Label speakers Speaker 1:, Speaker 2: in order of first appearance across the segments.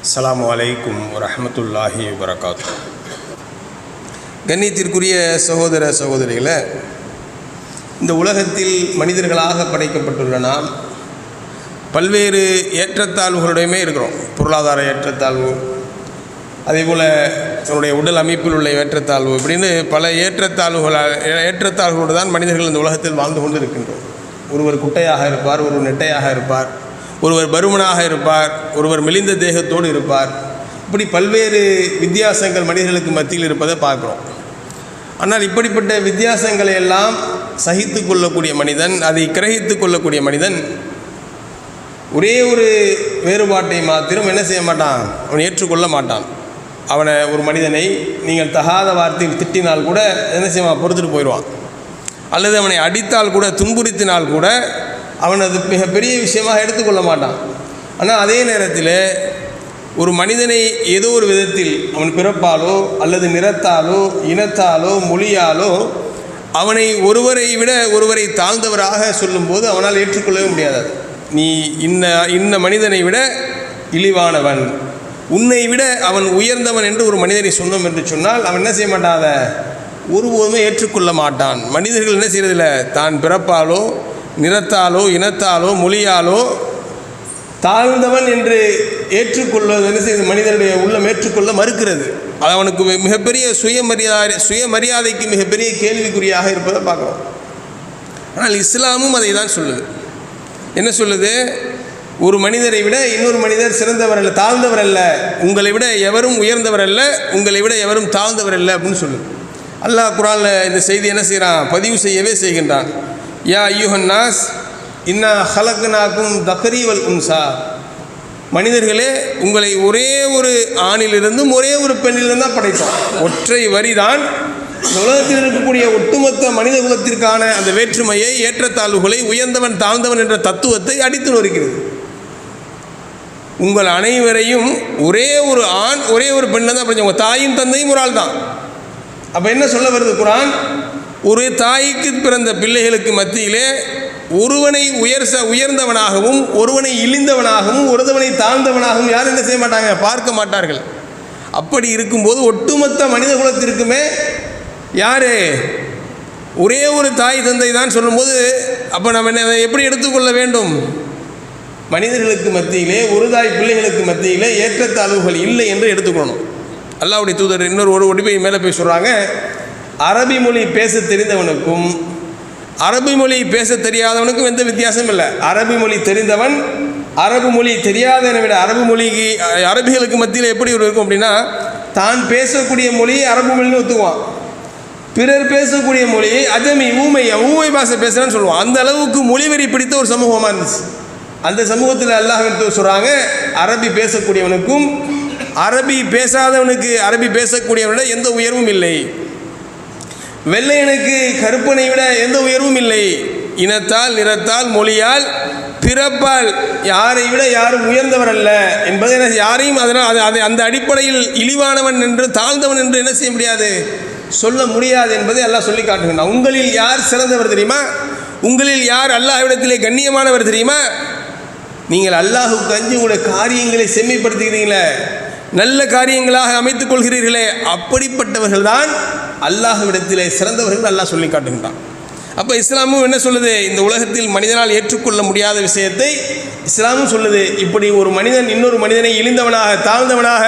Speaker 1: அஸ்ஸலாமு அலைக்கும் வரஹ்மத்துல்லாஹி வபரகாத்துஹு. கண்ணியத்திற்குரிய சகோதர சகோதரிகளே, இந்த உலகத்தில் மனிதர்களாக படைக்கப்பட்டுள்ள நாம் பல்வேறு ஏற்றத்தாழ்வுகளுடையுமே இருக்கிறோம். பொருளாதார ஏற்றத்தாழ்வு, அதேபோல் தன்னுடைய உடல் அமைப்பில் உள்ள ஏற்றத்தாழ்வு, இப்படின்னு பல ஏற்றத்தாழ்வுகளோடு தான் மனிதர்கள் இந்த உலகத்தில் வாழ்ந்து கொண்டு இருக்கின்றோம். ஒருவர் குட்டையாக இருப்பார், ஒருவர் நெட்டையாக இருப்பார், ஒருவர் பருமனாக இருப்பார், ஒருவர் மெலிந்த தேகத்தோடு இருப்பார். இப்படி பல்வேறு வித்தியாசங்கள் மனிதர்களுக்கு மத்தியில் இருப்பதை பார்க்குறோம். ஆனால் இப்படிப்பட்ட வித்தியாசங்களை எல்லாம் சகித்து கொள்ளக்கூடிய மனிதன், அதை கிரகித்து கொள்ளக்கூடிய மனிதன் ஒரே ஒரு வேறுபாட்டை மாத்திரம் என்ன செய்ய மாட்டான், அவன் ஏற்றுக்கொள்ள மாட்டான். அவனை ஒரு மனிதனை நீங்கள் தகாத வார்த்தையில் திட்டினால் கூட என்ன செய்வான், பொறுத்துட்டு போயிடுவான். அல்லது அவனை அடித்தால் கூட, துன்புறுத்தினால் கூட அவன் அது மிகப்பெரிய விஷயமாக எடுத்துக்கொள்ள மாட்டான். ஆனால் அதே நேரத்தில் ஒரு மனிதனை ஏதோ ஒரு விதத்தில் அவன் பிறப்பாலோ அல்லது நிறத்தாலோ இனத்தாலோ மொழியாலோ அவனை ஒருவரை விட ஒருவரை தாழ்ந்தவராக சொல்லும்போது அவனால் ஏற்றுக்கொள்ளவே முடியாது. நீ இன்ன மனிதனை விட இழிவானவன், உன்னை விட அவன் உயர்ந்தவன் என்று ஒரு மனிதனை சொன்னோம் என்று சொன்னால் அவன் என்ன செய்ய மாட்டான், அதை ஒருபோதுமே ஏற்றுக்கொள்ள மாட்டான். மனிதர்கள் என்ன செய்யறதில்லை, தான் பிறப்பாலோ நிறத்தாலோ இனத்தாலோ மொழியாலோ தாழ்ந்தவன் என்று ஏற்றுக்கொள்வது என்ன செய்யுது, மனிதனுடைய உள்ளம் ஏற்றுக்கொள்ள மறுக்கிறது. அது அவனுக்கு மிகப்பெரிய சுயமரியாதைக்கு மிகப்பெரிய கேள்விக்குறியாக இருப்பதை பார்க்குறோம். ஆனால் இஸ்லாமும் அதை தான் சொல்லுது. என்ன சொல்லுது, ஒரு மனிதரை விட இன்னொரு மனிதர் சிறந்தவர் அல்ல, தாழ்ந்தவர் அல்ல, உங்களை விட எவரும் உயர்ந்தவர் அல்ல, உங்களை விட எவரும் தாழ்ந்தவர் அல்ல அப்படின்னு சொல்லுது. அல்லாஹ் குர்ஆனில் இந்த செய்தி என்ன செய்கிறான், பதிவு செய்யவே செய்கின்றான். யா அய்யுஹன் நாஸ் இன்னா ஹலக்னாக்கும் தக்ரி வல் உன்சா, மனிதர்களே உங்களை ஒரே ஒரு ஆணிலிருந்தும் ஒரே ஒரு பெண்ணிலிருந்து தான் படைத்தோம். ஒற்றை வரி தான் இந்த உலகத்தில் இருக்கக்கூடிய ஒட்டுமொத்த மனித குலத்திற்கான அந்த வேற்றுமையை, ஏற்றத்தாழ்வுகளை, உயர்ந்தவன் தாழ்ந்தவன் என்ற தத்துவத்தை அடித்து நொறுக்கிறது. உங்கள் அனைவரையும் ஒரே ஒரு ஆண் ஒரே ஒரு பெண்ணை தான் படைத்தோம். உங்கள் தாயும் தந்தையும் ஒரு ஆள் தான். அப்போ என்ன சொல்ல வருது குர்ஆன், ஒரு தாய்க்கு பிறந்த பிள்ளைகளுக்கு மத்தியிலே ஒருவனை உயர்ந்தவனாகவும் ஒருவனை இழிந்தவனாகவும் ஒருவனை தாழ்ந்தவனாகவும் யாரும் என்ன செய்ய மாட்டாங்க, பார்க்க மாட்டார்கள். அப்படி இருக்கும்போது ஒட்டுமொத்த மனித குலத்திற்குமே யார், ஒரே ஒரு தாய் தந்தை தான் சொல்லும்போது அப்போ நம்ம என்ன எப்படி எடுத்துக்கொள்ள வேண்டும்? மனிதர்களுக்கு மத்தியிலே ஒரு தாய் பிள்ளைகளுக்கு மத்தியிலே ஏற்றத்தாழ்வுகள் இல்லை என்று எடுத்துக்கொள்ளணும். அல்லாஹ்வுடைய தூதர் இன்னொரு ஒடிப்பை மேலே போய் சொல்கிறாங்க, அரபி மொழி பேச தெரிந்தவனுக்கும் அரபி மொழி பேச தெரியாதவனுக்கும் எந்த வித்தியாசமும் இல்லை. அரபி மொழி தெரிந்தவன் அரபு மொழி தெரியாதவனை விட அரபிகளுக்கு மத்தியில் எப்படி ஒரு இருக்கும் அப்படின்னா, தான் பேசக்கூடிய மொழியை அரபு மொழின்னு ஒத்துக்குவான், பிறர் பேசக்கூடிய மொழியை அஜமி ஊமை பாஷை பேசுகிறேன்னு சொல்லுவான். அந்த அளவுக்கு மொழிவெறி பிடித்த ஒரு சமூகமாக இருந்துச்சு. அந்த சமூகத்தில் அல்லாஹ் சொல்கிறாங்க, அரபி பேசக்கூடியவனுக்கும் அரபி பேசாதவனுக்கு அரபி பேசக்கூடியவனை விட எந்த உயர்வும் இல்லை, வெள்ளையனுக்கு கருப்பனை விட எந்த உயர்வும் இல்லை, இனத்தால் நிறத்தால் மொழியால் பிறப்பால் யாரை விட யாரும் உயர்ந்தவர் அல்ல என்பதை யாரையும் அதனால் அதை அந்த அடிப்படையில் இழிவானவன் என்று தாழ்ந்தவன் என்று என்ன செய்ய முடியாது, சொல்ல முடியாது என்பதை அல்லாஹ் சொல்லி காட்டுகிறான். உங்களில் யார் சிறந்தவர் தெரியுமா, உங்களில் யார் அல்லாஹ்விடத்திலே கண்ணியமானவர் தெரியுமா, நீங்கள் அல்லாஹுக்கு அஞ்சு உங்களுடைய காரியங்களை செம்மைப்படுத்துகிறீங்களே, நல்ல காரியங்களாக அமைத்துக் கொள்கிறீர்களே, அப்படிப்பட்டவர்கள் தான் அல்லாஹ்விடத்திலே சிறந்தவர்கள் அல்லாஹ் சொல்லி காட்டுகின்றான். அப்போ இஸ்லாமும் என்ன சொல்லுது, இந்த உலகத்தில் மனிதனால் ஏற்றுக்கொள்ள முடியாத விஷயத்தை இஸ்லாமும் சொல்லுது. இப்படி ஒரு மனிதன் இன்னொரு மனிதனை இழிந்தவனாக தாழ்ந்தவனாக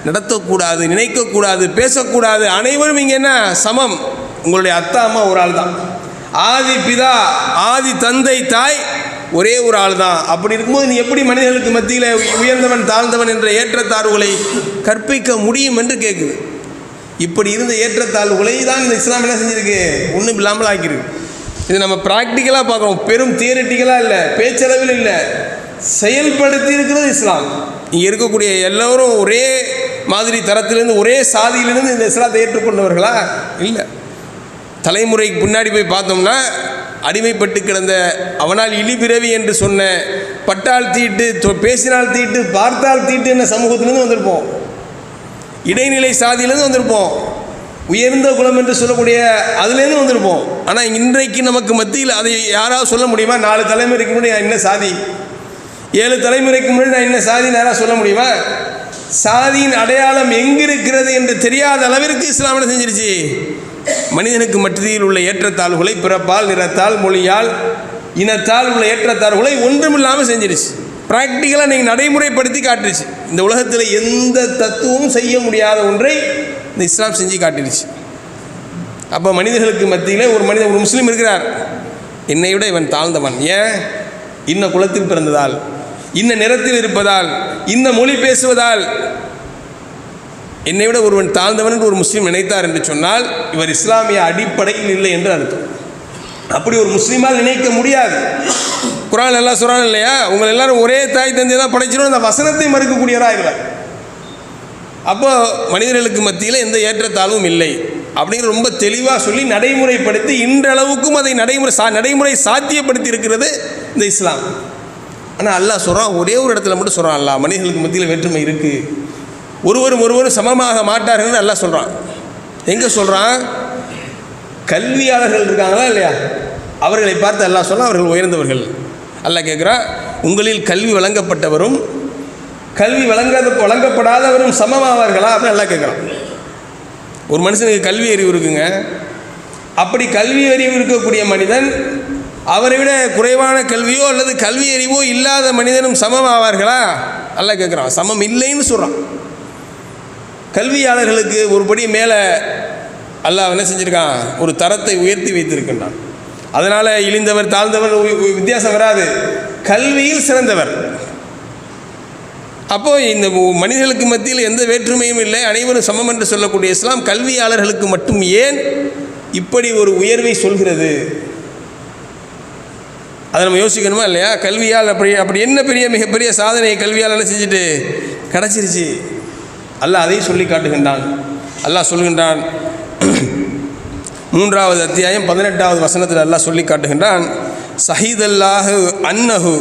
Speaker 1: நடத்தக்கூடாது, நினைக்கக்கூடாது, பேசக்கூடாது. அனைவரும் இங்கே என்ன சமம், உங்களுடைய அத்தா அம்மா ஒரு ஆள் தான், ஆதி பிதா ஆதி தந்தை தாய் ஒரே ஒரு ஆள் தான். அப்படி இருக்கும்போது நீ எப்படி மனிதர்களுக்கு மத்தியில் உயர்ந்தவன் தாழ்ந்தவன் என்ற ஏற்றத்தாழ்வுகளை கற்பிக்க முடியும் என்று கேட்குது. இப்படி இருந்த ஏற்றத்தாழ்வுகளை தான் இந்த இஸ்லாம் என்ன செஞ்சுருக்கு, ஒன்றும் இல்லாமல் ஆக்கியிருக்கு. இது நம்ம ப்ராக்டிக்கலாக பார்க்குறோம், பெரும் தியரிட்டிக்கலாக இல்லை, பேச்சளவில் இல்லை, செயல்படுத்தி இருக்கிறது இஸ்லாம். இங்கே இருக்கக்கூடிய எல்லோரும் ஒரே மாதிரி தரத்திலிருந்து ஒரே சாதியிலிருந்து இந்த இஸ்லாத்தை ஏற்றுக்கொண்டவர்களா இல்லை. தலைமுறைக்கு முன்னாடி போய் பார்த்தோம்னா அடிமைப்பட்டு கிடந்த, அவனால் இழிபிறவி என்று சொன்ன, பட்டால் தீட்டு பேசினால் தீட்டு பார்த்தால் தீட்டு என்ற சமூகத்திலேருந்து வந்திருப்போம், இடைநிலை சாதியிலேருந்து வந்திருப்போம், உயர்ந்த குலம் என்று சொல்லக்கூடிய அதுலேருந்து வந்திருப்போம். ஆனால் இன்றைக்கு நமக்கு மத்தியில் அதை யாராவது சொல்ல முடியுமா, 4 தலைமுறைக்கு முன்னாடி என்ன சாதி, 7 தலைமுறைக்கு முன்னாடி நான் என்ன சாதி நேராக சொல்ல முடியுமா? சாதியின் அடையாளம் எங்கிருக்கிறது என்று தெரியாத அளவிற்கு இஸ்லாம் என்ன செஞ்சிருச்சு? மனிதனுக்கு மத்தியில் உள்ள ஏற்றத்தாழ்வுகளை, பிறப்பால், நிறத்தால், மொழியால், இனத்தால் உள்ள ஏற்றத்தாழ்வுகளை ஒன்றுமில்லாமல் செஞ்சிருச்சு. ப்ராக்டிக்கலாக நீங்கள் நடைமுறைப்படுத்தி காட்டுருச்சு. இந்த உலகத்தில் எந்த தத்துவமும் செய்ய முடியாத ஒன்றை இந்த இஸ்லாம் செஞ்சு காட்டிடுச்சு. அப்போ மனிதர்களுக்கு மத்தியில் ஒரு மனிதன், ஒரு முஸ்லீம் இருக்கிறார், என்னை விட இவன் தாழ்ந்தவன். ஏன்? இன்ன குலத்தில் பிறந்ததால், இன்ன நிறத்தில் இருப்பதால், இன்ன மொழி பேசுவதால் என்னை விட ஒருவன் தாழ்ந்தவன் என்று ஒரு முஸ்லீம் நினைத்தார் என்று சொன்னால் இவர் இஸ்லாமிய அடிப்படையில் இல்லை என்று அர்த்தம். அப்படி ஒரு முஸ்லீமால் நினைக்க முடியாது. குர்ஆன் எல்லாம் சொல்றான் இல்லையா, உங்களை எல்லாரும் ஒரே தாய் தந்தை தான் படைச்சிடும், அந்த வசனத்தை மறுக்கக்கூடியவராக இருக்கிறார். அப்போ மனிதர்களுக்கு மத்தியில் எந்த ஏற்றத்தாழ்வும் இல்லை அப்படிங்கிற ரொம்ப தெளிவாக சொல்லி நடைமுறைப்படுத்தி இன்றளவுக்கும் அதை நடைமுறை சாத்தியப்படுத்தி இருக்கிறது இந்த இஸ்லாம். ஆனால் அல்லாஹ் சொல்கிறான், ஒரே ஒரு இடத்துல மட்டும் சொல்கிறான், அல்லாஹ் மனிதர்களுக்கு மத்தியில் வேற்றுமை இருக்குது, ஒருவரும் சமமாக மாட்டார்கள் அல்லாஹ் சொல்கிறான். எங்கே சொல்கிறான்? கல்வியாளர்கள் இருக்காங்களா இல்லையா, அவர்களை பார்த்து அல்லாஹ் சொல்கிறான் அவர்கள் உயர்ந்தவர்கள். அல்லாஹ் கேட்குறான், உங்களில் கல்வி வழங்கப்பட்டவரும் கல்வி வழங்கப்படாதவரும் சமமாவார்களா அப்படின்னு அல்லாஹ் கேட்குறான். ஒரு மனுஷனுக்கு கல்வி அறிவு இருக்குங்க, அப்படி கல்வி அறிவு இருக்கக்கூடிய மனிதன் அவரை விட குறைவான கல்வியோ அல்லது கல்வி அறிவோ இல்லாத மனிதனும் சமமாவார்களா அல்லாஹ் கேட்குறான். சமம் இல்லைன்னு சொல்கிறான். கல்வியாளர்களுக்கு ஒருபடி மேலே அல்லாஹ் என்ன செஞ்சுருக்கான்? ஒரு தரத்தை உயர்த்தி வைத்திருக்கின்றான். அதனால் இழிந்தவர் தாழ்ந்தவர் வித்தியாசம் வராது, கல்வியில் சிறந்தவர். அப்போது இந்த மனிதர்களுக்கு மத்தியில் எந்த வேற்றுமையும் இல்லை, அனைவரும் சமம் என்று சொல்லக்கூடிய இஸ்லாம் கல்வியாளர்களுக்கு மட்டும் ஏன் இப்படி ஒரு உயர்வை சொல்கிறது? அதை நம்ம யோசிக்கணுமா இல்லையா? கல்வியால் அப்படி என்ன மிகப்பெரிய சாதனை கல்வியால் என்ன செஞ்சுட்டு கிடச்சிருச்சு. அல்லாஹ் அதை சொல்லி காட்டுகின்றான். அல்லாஹ் சொல்கின்றான், 3வது அத்தியாயம் 18வது வசனத்தில் அல்லாஹ் சொல்லி காட்டுகின்றான், ஸஹீதல்லாஹு அன்னஹு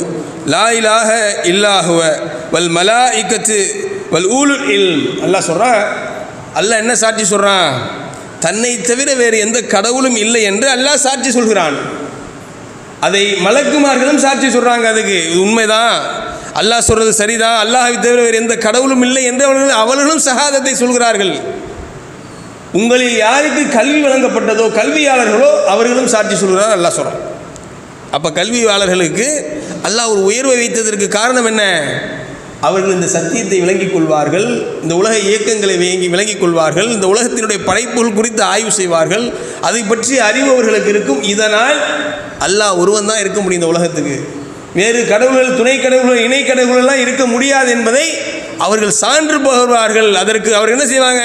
Speaker 1: லா இலாஹ இல்லாஹுவ வல் மலாயிகத்து வல் ஊலுல் இல்ம். அல்லாஹ் சொல்கிறான், அல்லாஹ் என்ன சாட்சி சொல்கிறான்? தன்னை தவிர வேறு எந்த கடவுளும் இல்லை என்று அல்லாஹ் சாட்சி சொல்கிறான். அதை மலக்குமார்களும் சாட்சி சொல்கிறாங்க. அதுக்கு உண்மைதான், அல்லாஹ் சொல்கிறது சரிதான், அல்லாஹை தவிர வேறு எந்த கடவுளும் இல்லை என்று அவர்களும் ஷஹாதத்தை சொல்கிறார்கள். உங்களில் யாருக்கு கல்வி வழங்கப்பட்டதோ கல்வியாளர்களோ அவர்களும் சாட்சி சொல்கிறார் அல்லாஹ் சொல்கிறான். அப்போ கல்வியாளர்களுக்கு அல்லாஹ் ஒரு உயர்வை வைத்ததற்கு காரணம் என்ன? அவர்கள் இந்த சத்தியத்தை விளங்கிக் கொள்வார்கள், இந்த உலக இயக்கங்களை விளங்கிக் கொள்வார்கள், இந்த உலகத்தினுடைய படைப்புகள் குறித்து ஆய்வு செய்வார்கள், அதை பற்றி அறிவு அவர்களுக்கு இருக்கும். இதனால் அல்லாஹ் ஒருவன் தான் இருக்க முடியும் இந்த உலகத்துக்கு, வேறு கடவுள்கள், துணை கடவுள்கள், இணை கடவுள்கள்லாம் இருக்க முடியாது என்பதை அவர்கள் சான்று பகர்வார்கள். அதற்கு அவர் என்ன செய்வாங்க?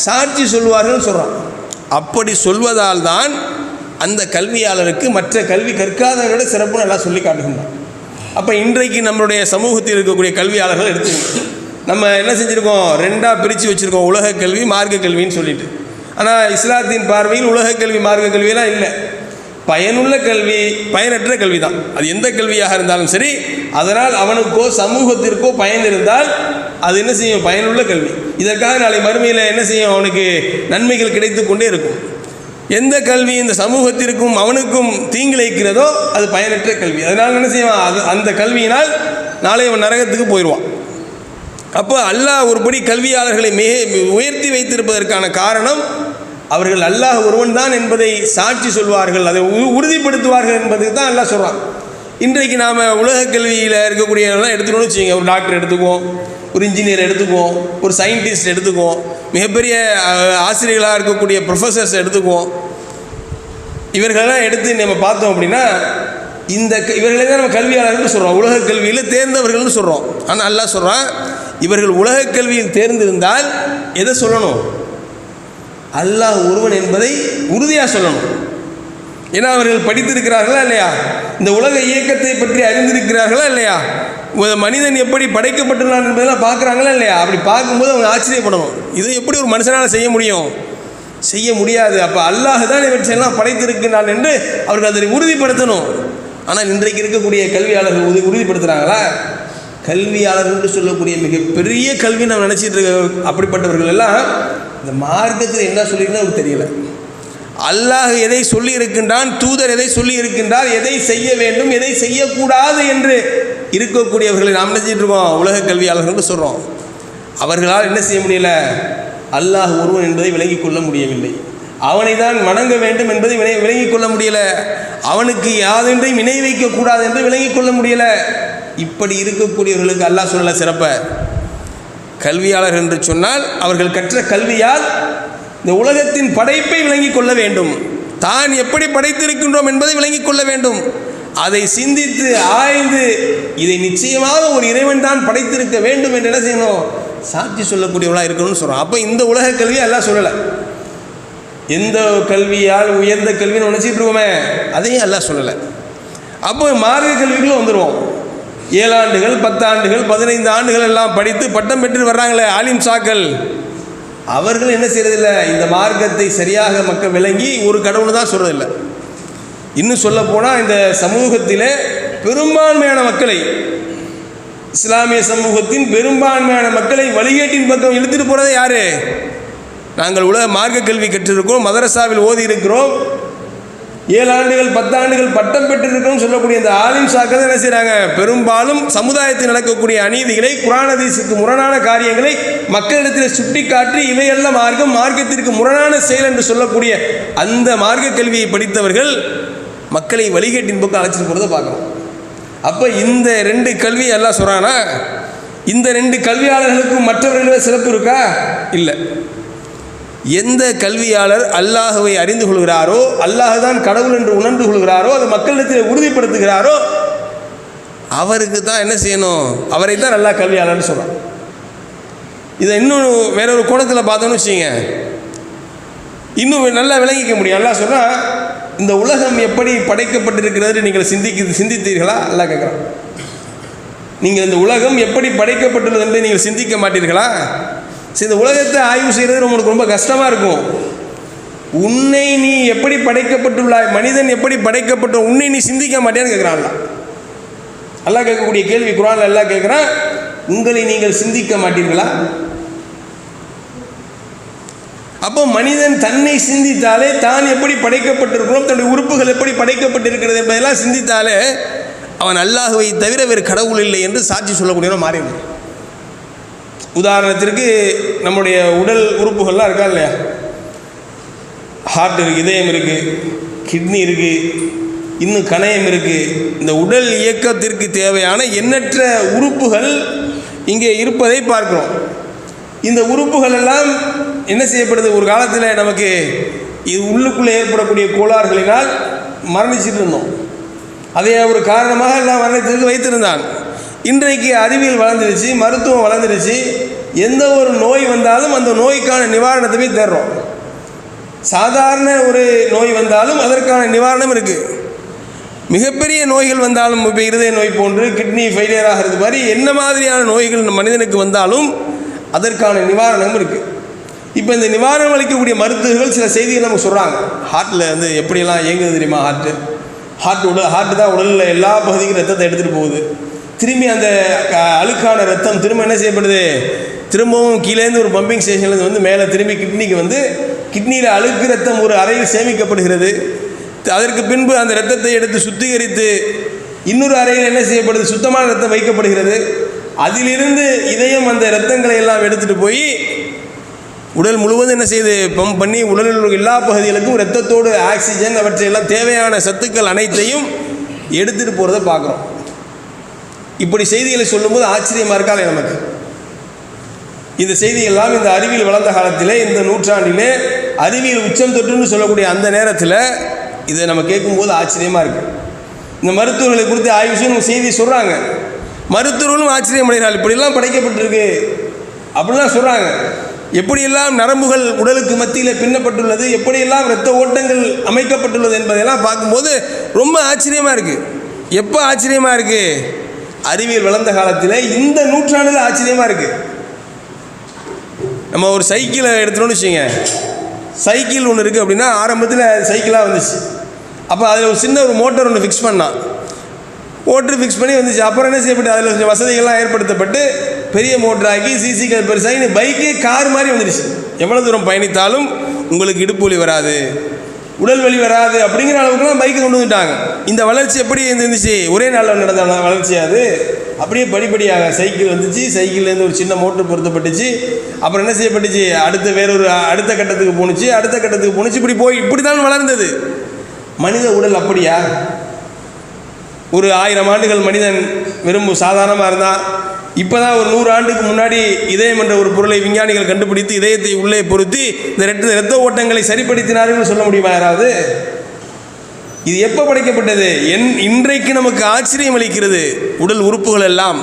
Speaker 1: சாட்சி சொல்வார்கள் சொல்கிறான். அப்படி சொல்வதால் தான் அந்த கல்வியாளருக்கு மற்ற கல்வி கற்காதவர்களோட சிறப்பு நல்லா சொல்லி காட்டுகின்றான். அப்போ இன்றைக்கு நம்மளுடைய சமூகத்தில் இருக்கக்கூடிய கல்வியாளர்கள் எடுத்துக்கணும். நம்ம என்ன செஞ்சுருக்கோம்? 2ஆக பிரித்து வச்சுருக்கோம், உலக கல்வி, மார்க்க கல்வின்னு சொல்லிட்டு. ஆனால் இஸ்லாத்தின் பார்வையில் உலக கல்வி மார்க்க கல்வியெல்லாம் இல்லை. பயனுள்ள கல்வி, பயனற்ற கல்வி தான். அது எந்த கல்வியாக இருந்தாலும் சரி, அதனால் அவனுக்கோ சமூகத்திற்கோ பயன் இருந்தால் அது என்ன செய்யும்? பயனுள்ள கல்வி. இதற்காக நாளை மறுமையில் என்ன செய்யும்? அவனுக்கு நன்மைகள் கிடைத்து கொண்டே இருக்கும். எந்த கல்வி இந்த சமூகத்திற்கும் அவனுக்கும் தீங்கிழைக்கிறதோ அது பயனற்ற கல்வி. அதனால் என்ன செய்வான்? அந்த கல்வியினால் நாளை அவன் நரகத்துக்கு போயிடுவான். அப்போ அல்லாஹ் ஒருபடி கல்வியாளர்களை உயர்த்தி வைத்திருப்பதற்கான காரணம் அவர்கள் அல்லாஹ் ஒருவன் தான் என்பதை சாட்சி சொல்வார்கள், அதை உறுதிப்படுத்துவார்கள் என்பதுக்கு தான் அல்லாஹ் சொல்கிறான். இன்றைக்கு நாம் உலக கல்வியில் இருக்கக்கூடியவர்கள்லாம் எடுத்துக்கணும்னு வச்சுக்கோங்க. ஒரு டாக்டர் எடுத்துக்குவோம், ஒரு இன்ஜினியர் எடுத்துக்குவோம், ஒரு சயின்டிஸ்ட் எடுத்துக்குவோம், மிகப்பெரிய ஆசிரியர்களாக இருக்கக்கூடிய ப்ரொஃபஸர்ஸ் எடுத்துக்குவோம். இவர்களெல்லாம் எடுத்து நம்ம பார்த்தோம் அப்படின்னா இவர்களை தான் நம்ம கல்வியாளர்கள்னு சொல்கிறோம், உலக கல்வியில் தேர்ந்தவர்கள்னு சொல்கிறோம். ஆனால் அல்லாஹ் சொல்கிறான், இவர்கள் உலக கல்வியில் தேர்ந்திருந்தால் எதை சொல்லணும்? அல்லாஹ் ஒருவன் என்பதை உறுதியாக சொல்லணும். ஏன்னா அவர்கள் படித்திருக்கிறார்களா இல்லையா? இந்த உலக இயக்கத்தை பற்றி அறிந்திருக்கிறார்களா இல்லையா? மனிதன் எப்படி படைக்கப்பட்டுள்ளான் என்பதெல்லாம் பார்க்குறாங்களா இல்லையா? அப்படி பார்க்கும்போது அவங்க ஆச்சரியப்படணும், இதை எப்படி ஒரு மனுஷனால் செய்ய முடியும்? செய்ய முடியாது. அப்போ அல்லாஹ் தான் இவற்றையெல்லாம் படைத்திருக்கிறான் என்று அவர்கள் அதை உறுதிப்படுத்தணும். ஆனால் இன்றைக்கு இருக்கக்கூடிய கல்வியாளர்கள் உறுதிப்படுத்துகிறாங்களா? கல்வியாளர்கள் சொல்லக்கூடிய மிகப்பெரிய கல்வி நம்ம நினச்சிட்டு இருக்க அப்படிப்பட்டவர்கள் எல்லாம் இந்த மார்க்கத்தில் என்ன சொல்லியிருந்தா அவருக்கு தெரியல. அல்லாஹ் எதை சொல்லி இருக்கின்றான், தூதர் எதை சொல்லி இருக்கின்றார், எதை செய்ய வேண்டும் எதை செய்யக்கூடாது என்று இருக்கக்கூடியவர்களை நாம் என்ன செஞ்சுட்டு இருக்கோம்? உலக கல்வியாளர்கள் சொல்கிறோம். அவர்களால் என்ன செய்ய முடியல? அல்லாஹ் ஒருவன் என்பதை விளங்கிக் கொள்ள முடியவில்லை. அவனை தான் வணங்க வேண்டும் என்பதை விளங்கிக் கொள்ள முடியல. அவனுக்கு யாதொன்றையும் இணை வைக்கக்கூடாது என்று விளங்கிக் கொள்ள முடியல. இப்படி இருக்கக்கூடியவர்களுக்கு அல்லாஹ் சொல்லல சிறப்ப. கல்வியாளர் என்று சொன்னால் அவர்கள் கற்ற கல்வியால் இந்த உலகத்தின் படைப்பை விளங்கிக் கொள்ள வேண்டும், தான் எப்படி படைத்திருக்கின்றோம் என்பதை விளங்கிக் கொள்ள வேண்டும். அதை சிந்தித்து ஆய்ந்து இதை நிச்சயமாக ஒரு இறைவன் தான் படைத்திருக்க வேண்டும் என்று என்ன செய்யணும்? சாட்சி சொல்லக்கூடியவளாக இருக்கணும்னு சொல்கிறோம். அப்போ இந்த உலக கல்வியை எல்லாம் சொல்லலை. எந்த கல்வியால் உயர்ந்த கல்வின்னு நினச்சிட்டு இருக்கோமே அதையும் எல்லாம் சொல்லலை. அப்போ மார்க்க கல்விகளும் வந்துடுவோம். 7 ஆண்டுகள் 10 ஆண்டுகள் 15 ஆண்டுகள் எல்லாம் படித்து பட்டம் பெற்று வர்றாங்களே ஆலிம் சாக்கள், அவர்கள் என்ன செய்யறதில்லை? இந்த மார்க்கத்தை சரியாக மக்கள் விளங்கி ஒரு கடவுள் தான் சொல்கிறதில்லை. இன்னும் சொல்ல போனால் இந்த சமூகத்திலே பெரும்பான்மையான மக்களை, இஸ்லாமிய சமூகத்தின் பெரும்பான்மையான மக்களை வழிகேட்டின் பக்கம் இழுத்துட்டு போகிறதே யாரு? நாங்கள் உலக மார்க்க கல்வி கற்றிருக்கிறோம், மதரசாவில் ஓதி இருக்கிறோம், 7 ஆண்டுகள் 10 ஆண்டுகள் பட்டம் பெற்றிருக்கிறோம் சொல்லக்கூடிய இந்த ஆலிம் சாக்கள் என்ன செய்கிறாங்க? பெரும்பாலும் சமுதாயத்தில் நடக்கக்கூடிய அநீதிகளை, குர்ஆன் ஹதீஸுக்கு முரணான காரியங்களை மக்களிடத்தில் சுட்டி காட்டி இவையெல்லாம் மார்க்கத்திற்கு முரணான செயல் என்று சொல்லக்கூடிய அந்த மார்க்க கல்வியை படித்தவர்கள் மக்களை வழிகேட்டின் பக்கம் அழைச்சிட்டு போகிறத பார்க்குறோம். அப்போ இந்த 2 கல்வி எல்லாம் சொல்கிறானா, இந்த 2 கல்வியாளர்களுக்கும் மற்றவர்களே சிறப்பு இருக்கா? இல்லை. எந்த கல்வியாளர் அல்லாஹுவை அறிந்து கொள்கிறாரோ, அல்லாஹ் தான் கடவுள் என்று உணர்ந்து கொள்கிறாரோ, அது மக்களிடத்தில் உறுதிப்படுத்துகிறாரோ, அவருக்கு தான் என்ன செய்யணும்? அவரை தான் நல்லா கல்வியாளர்னு சொல்கிறான். இதை இன்னும் வேறொரு கோணத்தில் பார்த்தோன்னு வச்சுங்க, இன்னும் நல்லா விளங்கிக்க முடியும். அல்லாஹ் சொல்கிறான், இந்த உலகம் எப்படி படைக்கப்பட்டிருக்கிறது நீங்கள் சிந்தித்தீர்களா? அல்லாஹ் கேட்குறான். நீங்கள் இந்த உலகம் எப்படி படைக்கப்பட்டுள்ளது என்று நீங்கள் சிந்திக்க மாட்டீர்களா? சரி, இந்த உலகத்தை ஆய்வு செய்கிறது உங்களுக்கு ரொம்ப கஷ்டமாக இருக்கும். உன்னை நீ எப்படி படைக்கப்பட்டுள்ளாய், மனிதன் எப்படி படைக்கப்பட்ட உன்னை நீ சிந்திக்க மாட்டேன்னு கேட்குறான். அல்லாஹ் கேட்கக்கூடிய கேள்வி குர்ஆன்ல அல்லாஹ் கேட்குறான், உங்களை நீங்கள் சிந்திக்க மாட்டீர்களா? அப்போ மனிதன் தன்னை சிந்தித்தாலே, தான் எப்படி படைக்கப்பட்டிருக்கிறோம், தன்னுடைய உறுப்புகள் எப்படி படைக்கப்பட்டிருக்கிறது என்பதெல்லாம் சிந்தித்தாலே அவன் அல்லாஹுவை தவிர வேறு கடவுள் இல்லை என்று சாட்சி சொல்லக்கூடியவன் மாறிவிடும். உதாரணத்திற்கு நம்முடைய உடல் உறுப்புகள்லாம் இருக்கா இல்லையா? ஹார்ட் இருக்குது, இதயம் இருக்குது, கிட்னி இருக்குது, இன்னும் கணையம் இருக்குது. இந்த உடல் இயக்கத்திற்கு தேவையான எண்ணற்ற உறுப்புகள் இங்கே இருப்பதை பார்க்கிறோம். இந்த உறுப்புகள் எல்லாம் என்ன செய்யப்படுது? ஒரு காலத்தில் நமக்கு இது உள்ளுக்குள்ளே ஏற்படக்கூடிய கோளாறுகளினால் மரணிச்சிட்டு இருந்தோம். அதை ஒரு காரணமாக எல்லாம் மரணத்திற்கு வைத்திருந்தான். இன்றைக்கு அறிவியல் வளர்ந்துருச்சு, மருத்துவம் வளர்ந்துருச்சு. எந்த ஒரு நோய் வந்தாலும் அந்த நோய்க்கான நிவாரணத்தை தேடுறோம். சாதாரண ஒரு நோய் வந்தாலும் அதற்கான நிவாரணம் இருக்குது. மிகப்பெரிய நோய்கள் வந்தாலும், இப்போ இருதய நோய் போன்று, கிட்னி ஃபெயிலியர் ஆகிறது மாதிரி என்ன மாதிரியான நோய்கள் மனிதனுக்கு வந்தாலும் அதற்கான நிவாரணம் இருக்குது. இப்போ இந்த நிவாரணம் அளிக்கக்கூடிய மருத்துவர்கள் சில செய்திகள் நமக்கு சொல்கிறாங்க. ஹார்ட்டில் வந்து எப்படியெல்லாம் இயங்குது தெரியுமா? ஹார்ட்டு தான் உடலில் எல்லா பகுதிக்கும் ரத்தத்தை எடுத்துகிட்டு போகுது. திரும்பி அந்த அழுக்கான ரத்தம் திரும்ப என்ன செய்யப்படுது? திரும்பவும் கீழேருந்து ஒரு பம்பிங் ஸ்டேஷன்லேருந்து வந்து மேலே திரும்பி கிட்னிக்கு வந்து, கிட்னியில் அழுக்கு ரத்தம் ஒரு அறையில் சேமிக்கப்படுகிறது. அதற்கு பின்பு அந்த ரத்தத்தை எடுத்து சுத்திகரித்து இன்னொரு அறையில் என்ன செய்யப்படுது? சுத்தமான ரத்தம் வைக்கப்படுகிறது. அதிலிருந்து இதயம் அந்த இரத்தங்களை எல்லாம் எடுத்துகிட்டு போய் உடல் முழுவதும் என்ன செய்யுது? பம்ப் பண்ணி உடலில் உள்ள எல்லா பகுதிகளுக்கும் இரத்தத்தோடு ஆக்சிஜன் அவற்றையெல்லாம் தேவையான சத்துக்கள் அனைத்தையும் எடுத்துகிட்டு போகிறத பார்க்குறோம். இப்படி செய்திகளை சொல்லும்போது ஆச்சரியமாக இருக்காது நமக்கு. இந்த செய்திகள்லாம் இந்த அறிவியல் வளர்ந்த காலத்திலே, இந்த நூற்றாண்டிலே அறிவியல் உச்சம் தொற்றுன்னு சொல்லக்கூடிய அந்த நேரத்தில் இதை நம்ம கேட்கும்போது ஆச்சரியமாக இருக்குது. இந்த மருத்துவர்களை குறித்து ஆய்வு செய்ய செய்தி சொல்கிறாங்க. மருத்துவர்களும் ஆச்சரியம் அடைகிறார்கள். இப்படிலாம் படைக்கப்பட்டிருக்கு அப்படிலாம் சொல்கிறாங்க. எப்படியெல்லாம் நரம்புகள் உடலுக்கு மத்தியில் பின்னப்பட்டுள்ளது, எப்படியெல்லாம் இரத்த ஓட்டங்கள் அமைக்கப்பட்டுள்ளது என்பதையெல்லாம் பார்க்கும்போது ரொம்ப ஆச்சரியமாக இருக்குது. எப்போ ஆச்சரியமாக இருக்குது? அறிவியல் வளர்ந்த காலத்தில், இந்த நூற்றாண்டில் ஆச்சரியமாக இருக்குது. நம்ம ஒரு சைக்கிளை எடுத்துட்டோன்னு வச்சுங்க, சைக்கிள் ஒன்று இருக்குது அப்படின்னா ஆரம்பத்தில் சைக்கிளாக வந்துச்சு. அப்போ அதில் ஒரு சின்ன ஒரு மோட்டர் ஒன்று ஃபிக்ஸ் பண்ணான். மோட்ரு ஃபிக்ஸ் பண்ணி வந்துச்சு. அப்புறம் என்ன செய்யப்பட்டு அதில் கொஞ்சம் வசதிகள்லாம் ஏற்படுத்தப்பட்டு பெரிய மோட்டராகி சிசிக்கள் பெருசாகி பைக்கே கார் மாதிரி வந்துடுச்சு. எவ்வளோ தூரம் பயணித்தாலும் உங்களுக்கு இடுப்பு வலி வராது, உடல் வலி வராது அப்படிங்கிற அளவுக்குலாம் பைக்கு கொண்டு வந்துட்டாங்க. இந்த வளர்ச்சி எப்படி இருந்துச்சு? ஒரே நாளில் நடந்த வளர்ச்சி அது. அப்படியே படிப்படியாக சைக்கிள் வந்துச்சு, சைக்கிள்லேருந்து ஒரு சின்ன மோட்டர் பொருத்தப்பட்டுச்சு, அப்புறம் என்ன செய்யப்பட்டுச்சு, அடுத்த கட்டத்துக்கு போணுச்சு, இப்படி தான் வளர்ந்தது. மனித உடல் அப்படியா? ஒரு 1000 ஆண்டுகள் மனிதன் வெறும் சாதாரணமாக இருந்தால், இப்போ தான் ஒரு 100 ஆண்டுக்கு முன்னாடி இதயம் என்ற ஒரு பொருளை விஞ்ஞானிகள் கண்டுபிடித்து இதயத்தை உள்ளே பொருத்தி இந்த இரத்த ஓட்டங்களை சரிப்படுத்தினார்கள் சொல்ல முடியுமா யாராவது? இது எப்போ படைக்கப்பட்டது? இன்றைக்கு நமக்கு ஆச்சரியம் அளிக்கிறது உடல் உறுப்புகள் எல்லாம்.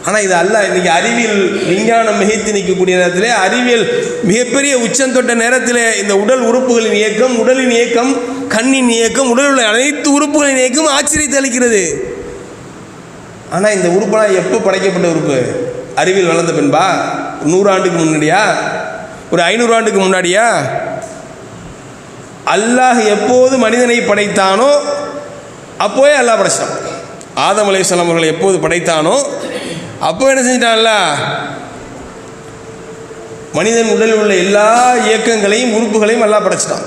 Speaker 1: ஆனால் இது அல்ல. இன்றைக்கி அறிவியல் விஞ்ஞானம் மிகைத்து நிற்கக்கூடிய நேரத்தில், அறிவியல் மிகப்பெரிய உச்சம் தொட்ட நேரத்தில் இந்த உடல் உறுப்புகளின் இயக்கம், உடலின் இயக்கம், கண்ணின் இயக்கம், உடலில் உள்ள அனைத்து உறுப்புகளின் இயக்கம் ஆச்சரியத்தை அளிக்கிறது. ஆனால் இந்த உறுப்பெல்லாம் எப்போ படைக்கப்பட்ட உறுப்பு? அறிவியல் வளர்ந்த பின்பா? 100 ஆண்டுக்கு முன்னாடியா? ஒரு 500 ஆண்டுக்கு முன்னாடியா? அல்லாஹ் எப்போது மனிதனை படைத்தானோ அப்போவே அல்லாஹ் படைச்சான். ஆதம் அலைஹிஸ்ஸலாம் அவர்களை எப்போது படைத்தானோ அப்போ என்ன செஞ்சிட்டான்ல, மனிதன் உடலில் உள்ள எல்லா இயக்கங்களையும் உறுப்புகளையும் அல்லாஹ் படைச்சிட்டான்.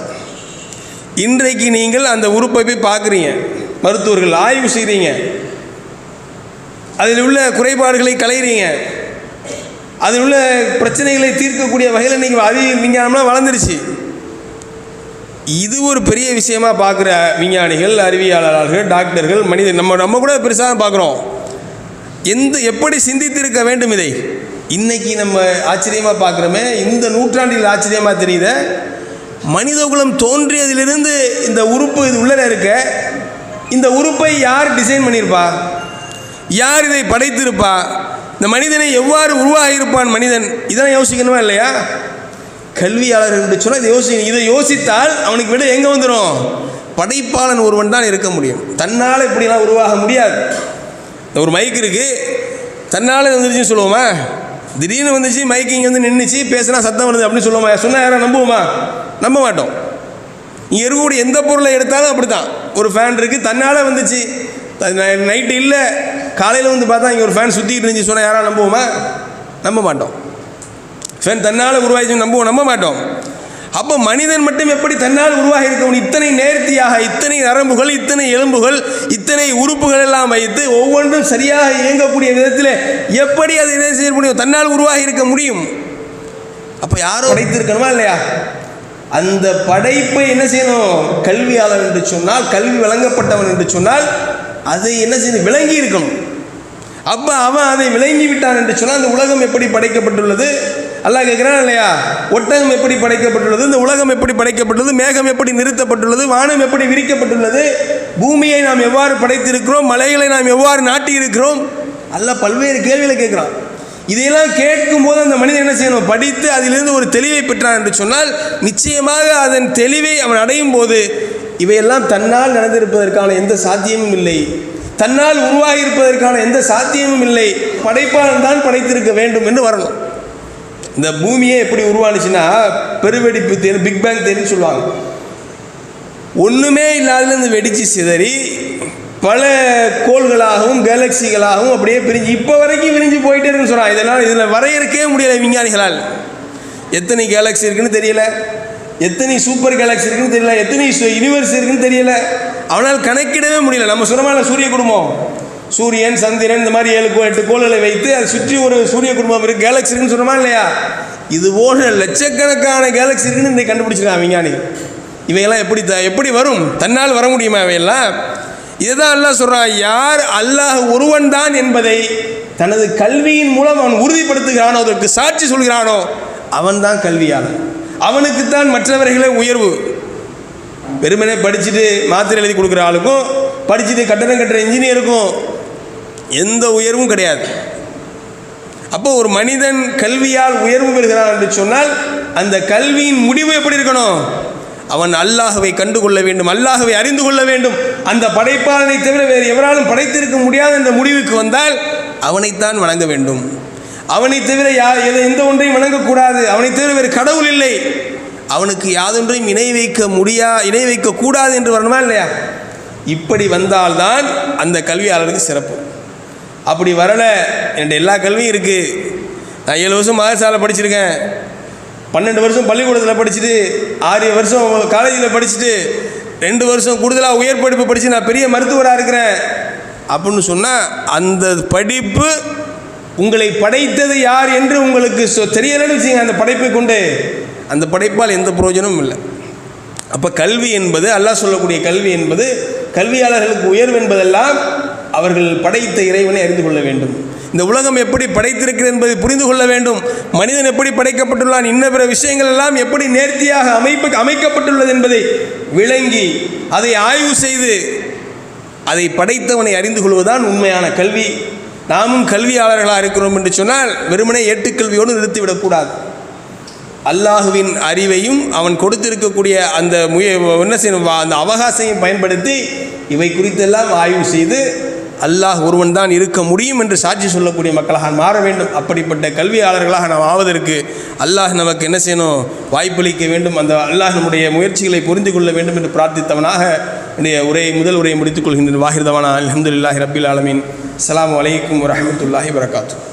Speaker 1: இன்றைக்கு நீங்கள் அந்த உறுப்பை போய் பார்க்குறீங்க, மருத்துவர்கள் ஆய்வு செய்கிறீங்க, அதில் உள்ள குறைபாடுகளை களைகிறீங்க, அதில் உள்ள பிரச்சனைகளை தீர்க்கக்கூடிய வகையில் இன்றைக்கி அறிவியல் விஞ்ஞானம்லாம் வளர்ந்துருச்சு. இது ஒரு பெரிய விஷயமா பார்க்குற விஞ்ஞானிகள், அறிவியலாளர்கள், டாக்டர்கள், மனிதன் நம்ம கூட பெருசாக பார்க்குறோம். எப்படி சிந்தித்திருக்க வேண்டும் இதை? இன்றைக்கி நம்ம ஆச்சரியமாக பார்க்குறோமே, இந்த நூற்றாண்டில் ஆச்சரியமாக தெரியுத. மனிதகுலம் தோன்றியதிலிருந்து இந்த உறுப்பு இது உள்ளே இருக்க, இந்த உறுப்பை யார் டிசைன் பண்ணியிருப்பா? யார் இதை படைத்திருப்பா? இந்த மனிதனை எவ்வாறு உருவாகியிருப்பான் மனிதன்? இதெல்லாம் யோசிக்கணுமா இல்லையா? கல்வியாளர் என்று சொன்னால் இதை யோசித்தால் அவனுக்கு விட எங்கே வந்துடும்? படைப்பாளன் ஒருவன் தான் இருக்க முடியும். தன்னால் இப்படிலாம் உருவாக முடியாது. ஒரு மைக் இருக்குது, தன்னால் வந்துருச்சுன்னு சொல்லுவோமா? திடீர்னு வந்துச்சு, மைக்கு இங்கே வந்து நின்றுச்சு, பேசினா சத்தம் வருது அப்படின்னு சொல்லுவோமா? சொன்னால் யாரும் நம்புவோமா? நம்ப மாட்டோம். இங்கே இருக்கக்கூடிய எந்த பொருளை எடுத்தாலும் அப்படி தான். ஒரு ஃபேன் இருக்குது, தன்னால் வந்துச்சு. நைட்டு இல்லை, காலையில் வந்து பார்த்தா இங்கே ஒரு ஃபேன் சுற்றிக்கிட்டு இருந்துச்சு சொன்னால் யாராவது நம்புவோமா? நம்ப மாட்டோம். ஃபேன் தன்னால் உருவாகிச்சு நம்ப மாட்டோம். அப்போ மனிதன் மட்டும் எப்படி தன்னால் உருவாகி இருக்கணும்? இத்தனை நேர்த்தியாக, இத்தனை நரம்புகள், இத்தனை எலும்புகள், இத்தனை உறுப்புகள் எல்லாம் வைத்து ஒவ்வொன்றும் சரியாக இயங்கக்கூடிய விதத்தில் எப்படி அதை என்ன செய்ய முடியும்? தன்னால் உருவாகி இருக்க முடியும். அப்போ யாரோ படைத்திருக்கணுமா இல்லையா? அந்த படைப்பை என்ன செய்யணும்? கல்வியாளர் என்று சொன்னால், கல்வி வழங்கப்பட்டவன் என்று சொன்னால் அதை என்ன செய்யணும்? விளங்கி இருக்கணும். அப்போ அவன் அதை விளங்கி விட்டான் என்று சொன்னால் அந்த உலகம் எப்படி படைக்கப்பட்டுள்ளது? அல்லாஹ் கேட்குறான் இல்லையா? ஒட்டகம் எப்படி படைக்கப்பட்டுள்ளது? இந்த உலகம் எப்படி படைக்கப்பட்டுள்ளது? மேகம் எப்படி நிறுத்தப்பட்டுள்ளது? வானம் எப்படி விரிக்கப்பட்டுள்ளது? பூமியை நாம் எவ்வாறு படைத்திருக்கிறோம்? மலைகளை நாம் எவ்வாறு நாட்டி இருக்கிறோம்? அல்லாஹ் பல்வேறு கேள்விகளை கேட்குறான். இதையெல்லாம் கேட்கும்போது அந்த மனிதன் என்ன செய்யணும்? படித்து அதிலிருந்து ஒரு தெளிவை பெற்றான் என்று சொன்னால் நிச்சயமாக அதன் தெளிவை அவன் அடையும் போது இவையெல்லாம் தன்னால் நடந்திருப்பதற்கான எந்த சாத்தியமும் இல்லை, தன்னால் உருவாகி இருப்பதற்கான எந்த சாத்தியமும் இல்லை, படைப்பாளன் தான் படைத்திருக்க வேண்டும் என்று வரணும். இந்த பூமியே எப்படி உருவானுச்சுன்னா பெருவெடிப்பு தேர்வு, பிக் பேங் தேர்வுன்னு சொல்லுவாங்க. ஒன்றுமே இல்லாததுலேருந்து வெடித்து சிதறி பல கோள்களாகவும் கேலக்சிகளாகவும் அப்படியே பிரிஞ்சு இப்போ வரைக்கும் விரிஞ்சு போயிட்டே இருக்குன்னு சொல்கிறாங்க. இதில் வரையறுக்கவே முடியலை விஞ்ஞானிகளால். எத்தனை கேலக்சி இருக்குன்னு தெரியல, எத்தனை சூப்பர் கேலக்சி இருக்குன்னு தெரியல, எத்தனை யூனிவர்ஸ் இருக்குன்னு தெரியல, அவனால் கணக்கிடவே முடியல. நம்ம சொன்னமான சூரிய குடும்பம், சூரியன், சந்திரன், இந்த மாதிரி 7-8 கோள்களை வைத்து அதை சுற்றி ஒரு சூரிய குடும்பம் இருக்குது, கேலக்சி இருக்குன்னு சொன்னோமா இல்லையா? இது போன்ற லட்சக்கணக்கான கேலக்சி இருக்குன்னு இன்றைக்கி கண்டுபிடிச்சிருக்காங்க விஞ்ஞானிகள். இவையெல்லாம் எப்படி வரும்? தன்னால் வர முடியுமா இவையெல்லாம்? இதுதான் அல்லாஹ் சொல்கிறான். யார் அல்லாஹ் ஒருவன் தான் என்பதை தனது கல்வியின் மூலம் அவன் உறுதிப்படுத்துகிறானோ, அதற்கு சாட்சி சொல்கிறானோ, அவன் தான் கல்வியாளன். அவனுக்குத்தான் மற்றவர்களே உயர்வு. வெறுமனே படிச்சுட்டு மாத்திரை எழுதி கொடுக்குற ஆளுக்கும், படிச்சுட்டு கட்டடம் கட்டுற இன்ஜினியருக்கும் எந்த உயர்வும் கிடையாது. அப்போ ஒரு மனிதன் கல்வியால் உயர்வு பெறுகிறான் என்று சொன்னால் அந்த கல்வியின் முடிவு எப்படி இருக்கணும்? அவன் அல்லாஹ்வை கண்டுகொள்ள வேண்டும், அல்லாஹ்வை அறிந்து கொள்ள வேண்டும். அந்த படைப்பாளனை தவிர வேறு எவராலும் படைத்திருக்க முடியாது என்ற முடிவுக்கு வந்தால் அவனைத்தான் வணங்க வேண்டும். அவனை தவிர எந்த ஒன்றையும் வணங்கக்கூடாது. அவனை தவிர வேறு கடவுள் இல்லை, அவனுக்கு யாதொன்றையும் இணை வைக்க கூடாது என்று வரணுமா இல்லையா? இப்படி வந்தால்தான் அந்த கல்வியாளருக்கு சிறப்பு. அப்படி வரலை, என்கிட்ட எல்லா கல்வியும் இருக்குது, நான் 7 வருஷம் மதரசால படிச்சிருக்கேன், 12 வருஷம் பள்ளிக்கூடத்தில் படிச்சுட்டு 6 வருஷம் காலேஜில் படிச்சுட்டு 2 வருஷம் கூடுதலாக உயர் படிப்பு படித்து நான் பெரிய மருத்துவராக இருக்கிறேன் அப்படின்னு சொன்னால் அந்த படிப்பு உங்களை படைத்தது யார் என்று உங்களுக்கு தெரியலன்னு வச்சுங்க. அந்த படைப்பை கொண்டு அந்த படைப்பால் எந்த பிரயோஜனமும் இல்லை. அப்போ கல்வி என்பது, அல்லாஹ் சொல்லக்கூடிய கல்வி என்பது, கல்வியாளர்களுக்கு உயர்வு என்பதெல்லாம் அவர்கள் படைத்த இறைவனை அறிந்து கொள்ள வேண்டும். இந்த உலகம் எப்படி படைத்திருக்கிறது என்பதை புரிந்து கொள்ள வேண்டும். மனிதன் எப்படி படைக்கப்பட்டுள்ளான், இன்ன பிற விஷயங்கள் எல்லாம் எப்படி நேர்த்தியாக அமைக்கப்பட்டுள்ளது என்பதை விளங்கி அதை ஆய்வு செய்து அதை படைத்தவனை அறிந்து கொள்வதுதான் உண்மையான கல்வி. நாமும் கல்வியாளர்களாக இருக்கிறோம் என்று சொன்னால் வெறுமனே ஏட்டுக்கல்வியோடு நிறுத்திவிடக்கூடாது. அல்லாஹுவின் அறிவையும் அவன் கொடுத்திருக்கக்கூடிய அந்த என்ன செய்யணும், அந்த அவகாசையும் பயன்படுத்தி இவை குறித்தெல்லாம் ஆய்வு செய்து அல்லாஹ் ஒருவன் தான் இருக்க முடியும் என்று சாட்சி சொல்லக்கூடிய மக்களாக மாற வேண்டும். அப்படிப்பட்ட கல்வியாளர்களாக நாம் ஆவதற்கு அல்லாஹ் நமக்கு என்ன செய்யணும், வாய்ப்பளிக்க வேண்டும். அந்த அல்லாஹ் நம்முடைய முயற்சிகளை புரிந்து கொள்ள வேண்டும் என்று பிரார்த்தித்தவனாக என்னுடைய முதல் உரையை முடித்துக் கொள்கின்றேன். வாஹிர் தவானா அல்ஹம்துலில்லாஹி ரப்பில் ஆலமீன். அஸ்ஸலாமு அலைக்கும் வரஹ்மத்துல்லாஹி வபரகாத்துஹு.